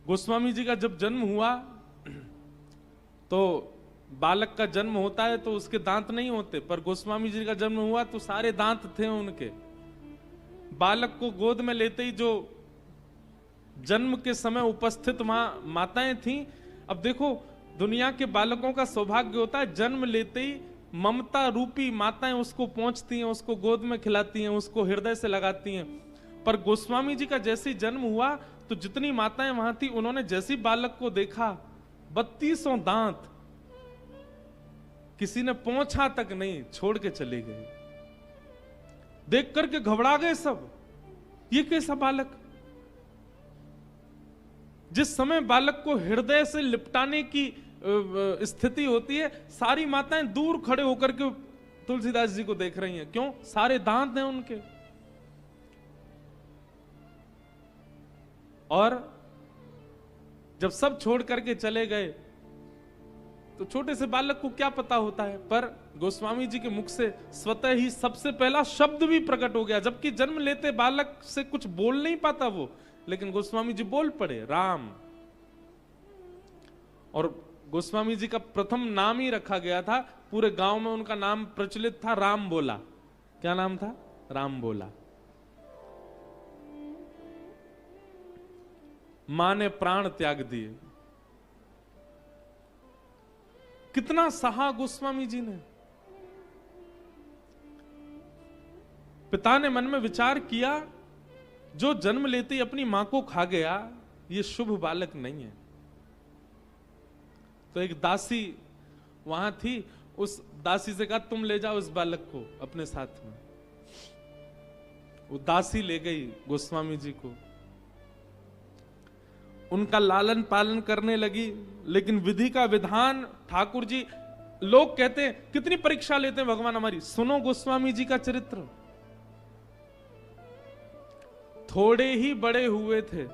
गोस्वामी जी का जब जन्म हुआ तो बालक का जन्म होता है तो उसके दांत नहीं होते, पर गोस्वामी जी का जन्म हुआ तो सारे दांत थे उनके। बालक को गोद में लेते ही जो जन्म के समय उपस्थित वहां माताएं थीं। अब देखो, दुनिया के बालकों का सौभाग्य होता है जन्म लेते ही ममता रूपी माताएं उसको पहुंचती हैं, उसको गोद में खिलाती हैं, उसको हृदय से लगाती हैं। पर गोस्वामी जी का जैसे ही जन्म हुआ तो जितनी माताएं वहां थी, उन्होंने जैसे ही बालक को देखा 32 दांत, किसी ने पहुंचा तक नहीं, छोड़ के चले गए। देख करके घबरा गए सब, ये कैसा बालक। जिस समय बालक को हृदय से लिपटाने की स्थिति होती है, सारी माताएं दूर खड़े होकर के तुलसीदास जी को देख रही हैं। क्यों? सारे दांत हैं उनके। और जब सब छोड़ करके चले गए तो छोटे से बालक को क्या पता होता है, पर गोस्वामी जी के मुख से स्वतः ही सबसे पहला शब्द भी प्रकट हो गया। जबकि जन्म लेते बालक से कुछ बोल नहीं पाता वो, लेकिन गोस्वामी जी बोल पड़े, राम। और गोस्वामी जी का प्रथम नाम ही रखा गया था, पूरे गांव में उनका नाम प्रचलित था, राम बोला। क्या नाम था? राम बोला। मां ने प्राण त्याग दिए। कितना सहा गोस्वामी जी ने। पिता ने मन में विचार किया, जो जन्म लेते ही अपनी मां को खा गया, ये शुभ बालक नहीं है। तो एक दासी वहां थी, उस दासी से कहा तुम ले जाओ इस बालक को अपने साथ में। वो दासी ले गई गोस्वामी जी को, उनका लालन पालन करने लगी। लेकिन विधि का विधान, ठाकुर जी, लोग कहते हैं कितनी परीक्षा लेते हैं भगवान हमारी। सुनो गोस्वामी जी का चरित्र। थोड़े ही बड़े हुए थे,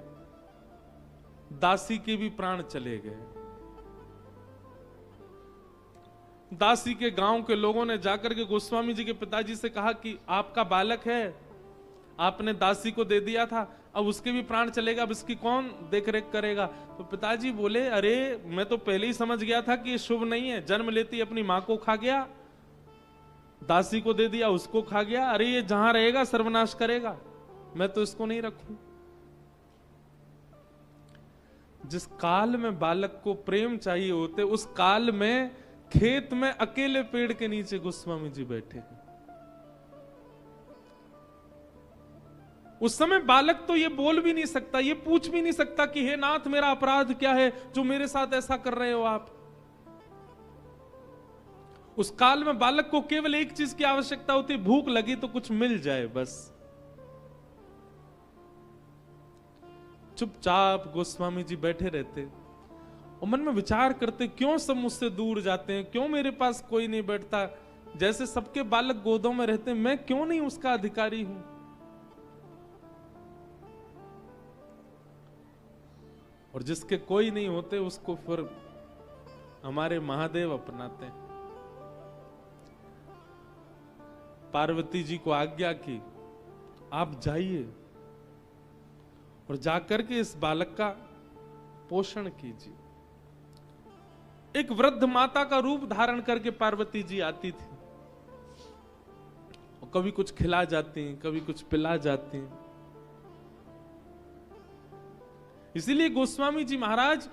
दासी के भी प्राण चले गए। दासी के गांव के लोगों ने जाकर के गोस्वामी जी के पिताजी से कहा कि आपका बालक है, आपने दासी को दे दिया था, अब उसके भी प्राण चलेगा, अब इसकी कौन देख रेख करेगा। तो पिताजी बोले, अरे मैं तो पहले ही समझ गया था कि ये शुभ नहीं है। जन्म लेती अपनी मां को खा गया, दासी को दे दिया, उसको खा गया, अरे ये जहां रहेगा सर्वनाश करेगा, मैं तो इसको नहीं रखूं। जिस काल में बालक को प्रेम चाहिए होते, उस काल में खेत में अकेले पेड़ के नीचे गोस्वामी जी बैठे हैं। उस समय बालक तो ये बोल भी नहीं सकता, ये पूछ भी नहीं सकता कि हे नाथ मेरा अपराध क्या है जो मेरे साथ ऐसा कर रहे हो आप। उस काल में बालक को केवल एक चीज की आवश्यकता होती, भूख लगी तो कुछ मिल जाए बस। चुपचाप गोस्वामी जी बैठे रहते और मन में विचार करते, क्यों सब मुझसे दूर जाते हैं, क्यों मेरे पास कोई नहीं बैठता। जैसे सबके बालक गोदों में रहते, मैं क्यों नहीं उसका अधिकारी हूं। और जिसके कोई नहीं होते उसको फिर हमारे महादेव अपनाते हैं। पार्वती जी को आज्ञा की, आप जाइए और जाकर के इस बालक का पोषण कीजिए। एक वृद्ध माता का रूप धारण करके पार्वती जी आती थी और कभी कुछ खिला जाती हैं, कभी कुछ पिला जाती हैं। इसीलिए गोस्वामी जी महाराज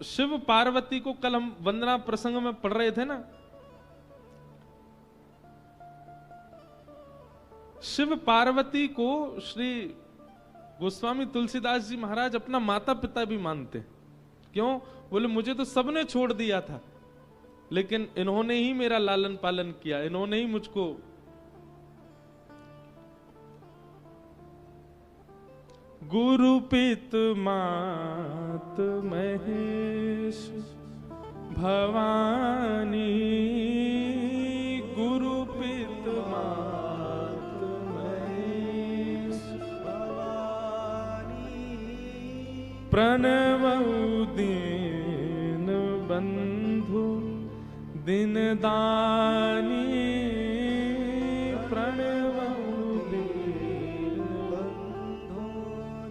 शिव पार्वती को, कल हम वंदना प्रसंग में पढ़ रहे थे ना, शिव पार्वती को श्री गोस्वामी तुलसीदास जी महाराज अपना माता पिता भी मानते। क्यों? बोले मुझे तो सबने छोड़ दिया था, लेकिन इन्होंने ही मेरा लालन पालन किया, इन्होंने ही मुझको। गुरु पितु मात महेश भवानी, गुरु पितु मात महेश भवानी, प्रणवउ दीन बंधु दिन दानी, प्रणवउ दीन बंधु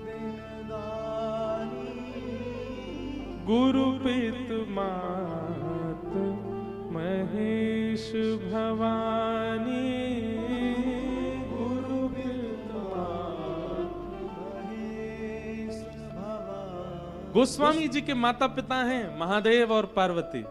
दिन दानी, गुरु पितु मात महेश भवानी। गुरु पितु मात महेश भवानी। गोस्वामी जी के माता पिता हैं महादेव और पार्वती।